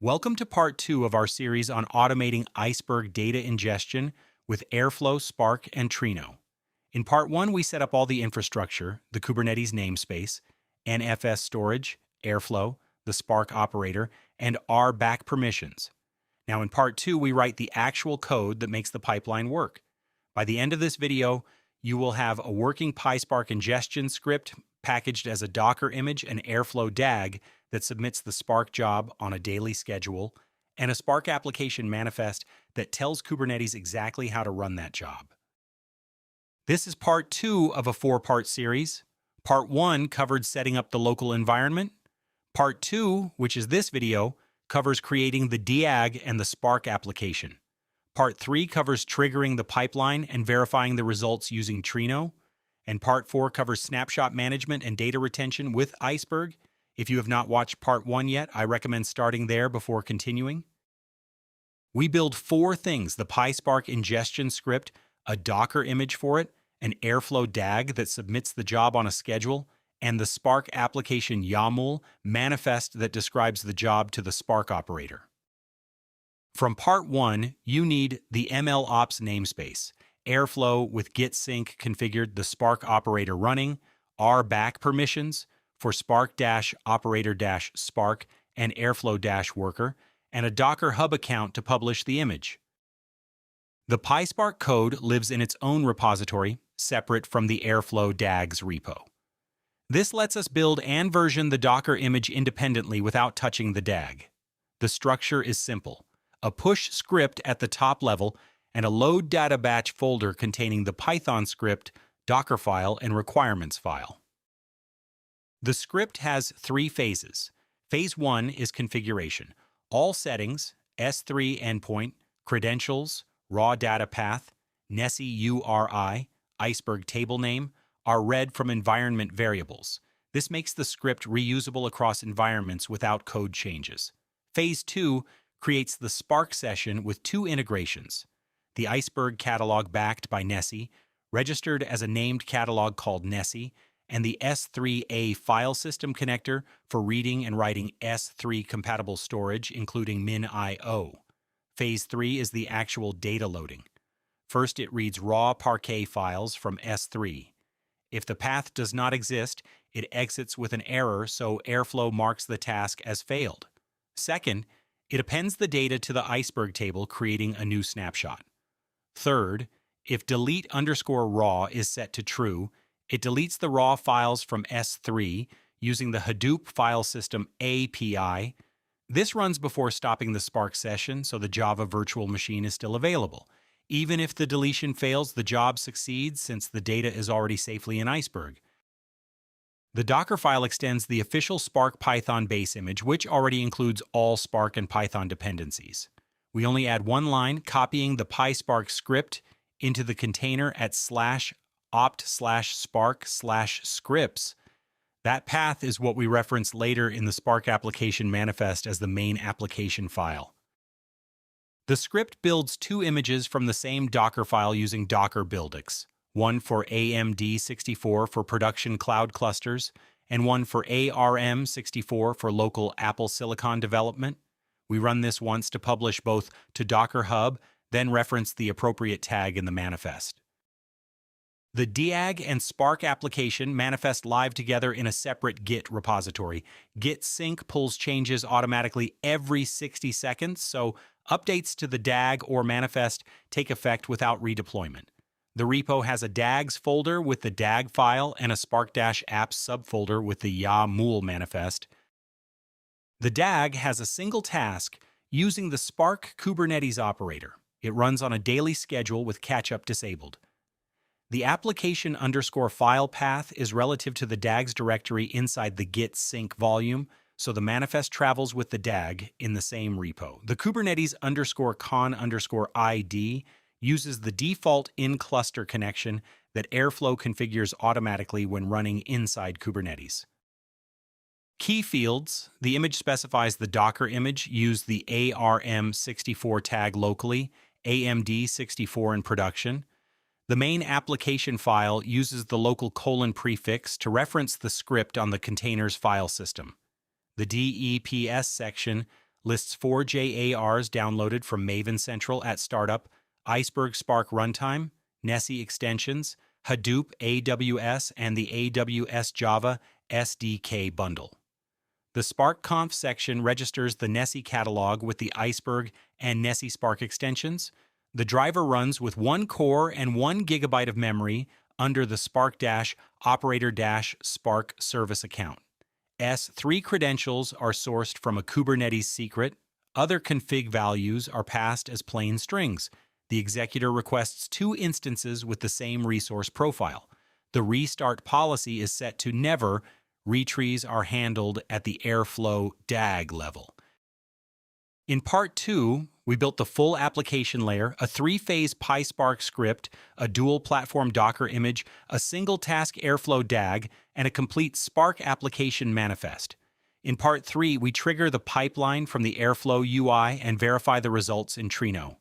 Welcome to part 2 of our series on automating Iceberg data ingestion with Airflow, Spark, and Trino. In part 1, we set up all the infrastructure, the Kubernetes namespace, NFS storage, Airflow, the Spark operator, and our back permissions. Now in part 2, we write the actual code that makes the pipeline work. By the end of this video, you will have a working PySpark ingestion script packaged as a Docker image and Airflow DAG that submits the Spark job on a daily schedule, and a SparkApplication manifest that tells Kubernetes exactly how to run that job. This is part 2 of a 4-part series. Part 1 covered setting up the local environment. Part 2, which is this video, covers creating the DAG and the Spark application. Part 3 covers triggering the pipeline and verifying the results using Trino. And Part 4 covers snapshot management and data retention with Iceberg. If you have not watched Part 1 yet, I recommend starting there before continuing. We build 4 things: the PySpark ingestion script, a Docker image for it, an Airflow DAG that submits the job on a schedule, and the SparkApplication YAML manifest that describes the job to the Spark operator. From Part 1, you need the MLOps namespace, Airflow with git sync configured, the Spark operator running, our back permissions for Spark-operator-Spark and Airflow-worker, and a Docker Hub account to publish the image. The PySpark code lives in its own repository, separate from the Airflow DAG's repo. This lets us build and version the Docker image independently without touching the DAG. The structure is simple: a push script at the top level and a load data batch folder containing the Python script, Docker file, and requirements file. The script has 3 phases. Phase 1 is configuration. All settings, S3 endpoint, credentials, raw data path, Nessie URI, Iceberg table name, are read from environment variables. This makes the script reusable across environments without code changes. Phase 2 creates the Spark session with 2 integrations: the Iceberg catalog backed by Nessie, registered as a named catalog called Nessie, and the S3A file system connector for reading and writing S3-compatible storage, including min.io. Phase 3 is the actual data loading. First, it reads raw Parquet files from S3. If the path does not exist, it exits with an error, so Airflow marks the task as failed. Second, it appends the data to the Iceberg table, creating a new snapshot. Third, if delete_raw is set to true, it deletes the raw files from S3 using the Hadoop file system API. This runs before stopping the Spark session, so the Java virtual machine is still available. Even if the deletion fails, the job succeeds since the data is already safely in Iceberg. The Docker file extends the official Spark Python base image, which already includes all Spark and Python dependencies. We only add one line, copying the PySpark script into the container at /opt/spark/scripts. That path is what we reference later in the SparkApplication manifest as the main application file. The script builds 2 images from the same Docker file using Docker buildx, one for AMD64 for production cloud clusters, and one for ARM64 for local Apple Silicon development. We run this once to publish both to Docker Hub, then reference the appropriate tag in the manifest. The DAG and SparkApplication manifest live together in a separate Git repository. Git sync pulls changes automatically every 60 seconds, so updates to the DAG or manifest take effect without redeployment. The repo has a DAGs folder with the DAG file and a Spark-apps subfolder with the YAML manifest. The DAG has a single task using the SparkKubernetesOperator. It runs on a daily schedule with catch-up disabled. The application_file path is relative to the DAG's directory inside the git sync volume, so the manifest travels with the DAG in the same repo. The Kubernetes_con_ID uses the default in-cluster connection that Airflow configures automatically when running inside Kubernetes. Key fields: the image specifies the Docker image, use the ARM64 tag locally, AMD64 in production. The main application file uses the local colon prefix to reference the script on the container's file system. The DEPS section lists 4 JARs downloaded from Maven Central at startup, Iceberg Spark runtime, Nessie extensions, Hadoop AWS, and the AWS Java SDK bundle. The SparkConf section registers the Nessie catalog with the Iceberg and Nessie Spark extensions. The driver runs with 1 core and 1 GB of memory under the Spark-Operator-Spark service account. S3 credentials are sourced from a Kubernetes Secret. Other config values are passed as plain strings. The executor requests 2 instances with the same resource profile. The restart policy is set to never. Retries are handled at the Airflow DAG level. In Part 2, we built the full application layer, a 3-phase PySpark script, a dual-platform Docker image, a single-task Airflow DAG, and a complete SparkApplication manifest. In Part 3, we trigger the pipeline from the Airflow UI and verify the results in Trino.